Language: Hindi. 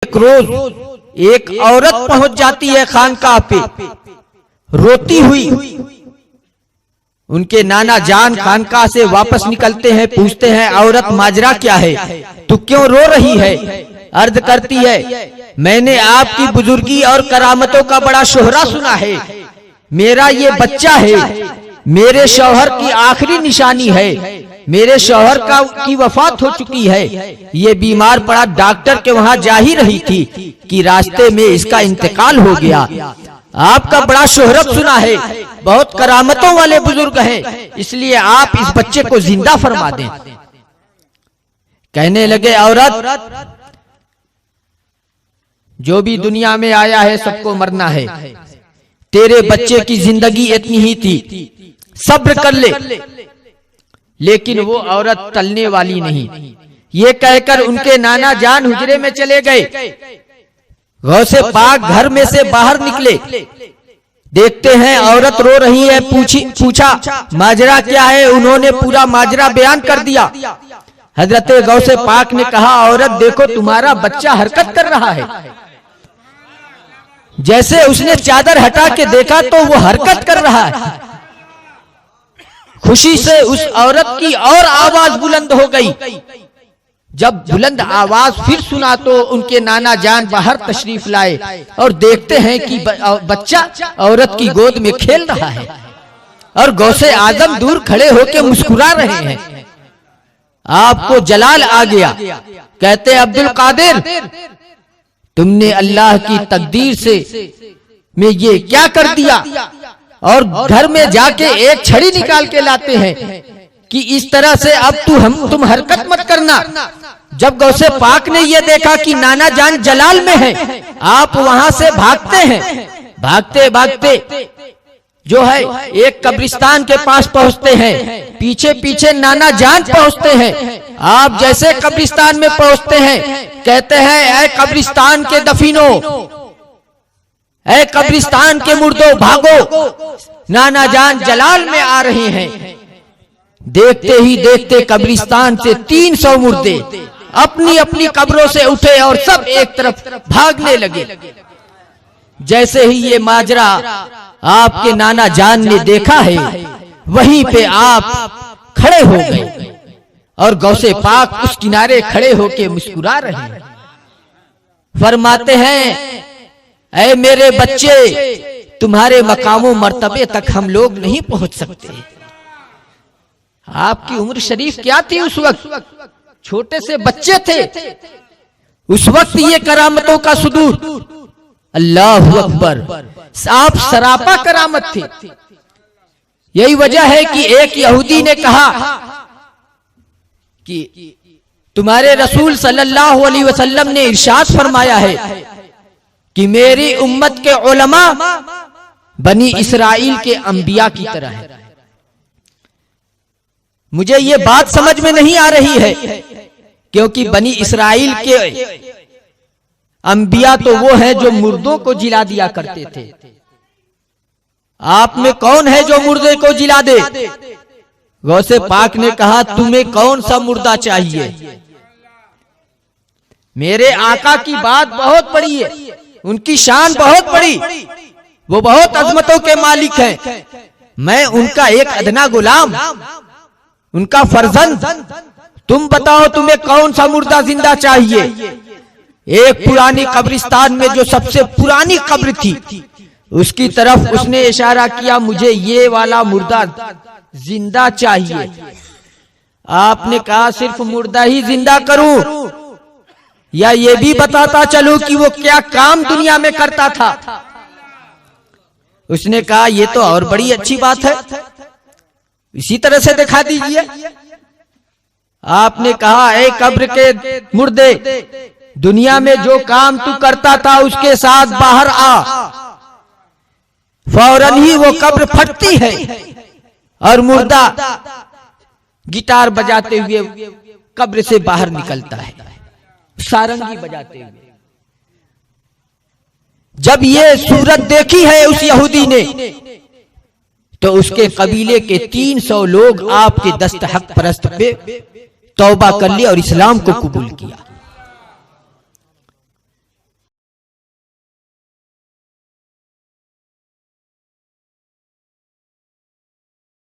एक रोज एक औरत पहुंच जाती है खानकाह पे रोती हुई। उनके नाना जान खानकाह से वापस निकलते हैं, पूछते हैं औरत माजरा क्या है, तू क्यों रो रही है? अर्ज करती है मैंने आपकी बुजुर्गी और करामतों का बड़ा शोहरा सुना है, मेरा ये बच्चा है, मेरे शौहर की आखिरी निशानी है, मेरे शौहर की वफात हो चुकी है, ये बीमार पड़ा डॉक्टर के वहां जा ही रही थी कि रास्ते में इसका इंतकाल हो गया। आपका बड़ा शोहरत सुना है, बहुत करामतों वाले बुजुर्ग हैं, इसलिए आप इस बच्चे को जिंदा फरमा दें। कहने लगे औरत जो भी दुनिया में आया है सबको मरना है, तेरे बच्चे की जिंदगी इतनी ही थी, सब्र कर ले। लेकिन वो औरत टलने वाली नहीं। ये कहकर उनके नाना जान हुजरे में चले गए। गौसे पाक घर में से बाहर निकले, देखते हैं औरत रो रही है। पूछा माजरा क्या है? उन्होंने पूरा माजरा बयान कर दिया। हजरत गौसे पाक ने कहा औरत देखो तुम्हारा बच्चा हरकत कर रहा है। जैसे उसने चादर हटा के देखा तो वो हरकत कर रहा है। खुशी से उस औरत की और आवाज बुलंद हो गई। जब बुलंद आवाज फिर सुना तो उनके नाना जान बाहर तशरीफ लाए और देखते हैं कि बच्चा औरत की गोद में खेल रहा है और गौसे आजम दूर खड़े होकर मुस्कुरा रहे हैं। आपको जलाल आ गया। कहते अब्दुल कादिर तुमने अल्लाह की तकदीर से में ये क्या कर दिया? और घर में जाके एक छड़ी निकाल के लाते हैं कि इस तरह से अब तुम हरकत मत करना। जब गौसे पाक ने ये देखा कि नाना जान जलाल में है, आप वहां से भागते हैं। भागते भागते जो है एक कब्रिस्तान के पास पहुंचते हैं। पीछे पीछे नाना जान पहुंचते हैं। आप जैसे कब्रिस्तान में पहुंचते हैं कहते हैं ऐ कब्रिस्तान के दफीनों, ऐ कब्रिस्तान के मुर्दों भागो, नाना जान जलाल में आ रहे हैं। देखते ही देखते कब्रिस्तान से 300 मुर्दे अपनी अपनी कब्रों से उठे और सब एक तरफ भागने लगे। जैसे ही ये माजरा आपके नाना जान ने देखा है वहीं पे आप खड़े हो गए और गौसे पाक उस किनारे खड़े होके मुस्कुरा रहे हैं। फरमाते हैं ऐ मेरे बच्चे तुम्हारे मकामों मर्तबे तक हम लोग नहीं पहुंच सकते। आपकी उम्र शरीफ क्या थी उस वक्त? छोटे से बच्चे थे। उस वक्त ये करामतों का सुदूर, अल्लाह अकबर, आप सरापा करामत थे। यही वजह है कि एक यहूदी ने कहा कि तुम्हारे रसूल सल्लल्लाहु अलैहि वसल्लम ने इरशाद फरमाया है कि मेरी उम्मत के उलमा बनी इसराइल के अंबिया की तरह है। मुझे ये बात समझ में नहीं आ रही है क्योंकि बनी इसराइल के अंबिया तो वो है जो मुर्दों को जिला दिया करते थे। आप में कौन है जो मुर्दे को जिला दे? गौसे पाक ने कहा तुम्हें कौन सा मुर्दा चाहिए? मेरे आका की बात बहुत बड़ी है, उनकी शान बहुत बड़ी, वो बहुत अजमतों के मालिक हैं। मैं उनका एक अदना गुलाम, उनका फर्जंद। तुम बताओ तुम्हें कौन सा मुर्दा जिंदा चाहिए? एक पुरानी कब्रिस्तान में जो सबसे पुरानी कब्र थी उसकी तरफ उसने इशारा किया, मुझे ये वाला मुर्दा जिंदा चाहिए। आपने कहा सिर्फ मुर्दा ही जिंदा करूं या ये भी बताता चलूं कि वो क्या काम दुनिया में करता था? उसने कहा ये तो और बड़ी अच्छी बात है, इसी तरह से दिखा दीजिए। आपने कहा ए कब्र के मुर्दे, दुनिया में जो काम तू करता था उसके साथ बाहर आ। फौरन ही वो कब्र फटती है और मुर्दा गिटार बजाते हुए कब्र से बाहर निकलता है, सारंगी बजाते हुए। जब ये सूरत देखी है उस यहूदी ने तो उसके कबीले के 300 लोग आपके दस्तहक परस्त पे तौबा कर लिया और इस्लाम को कबूल किया।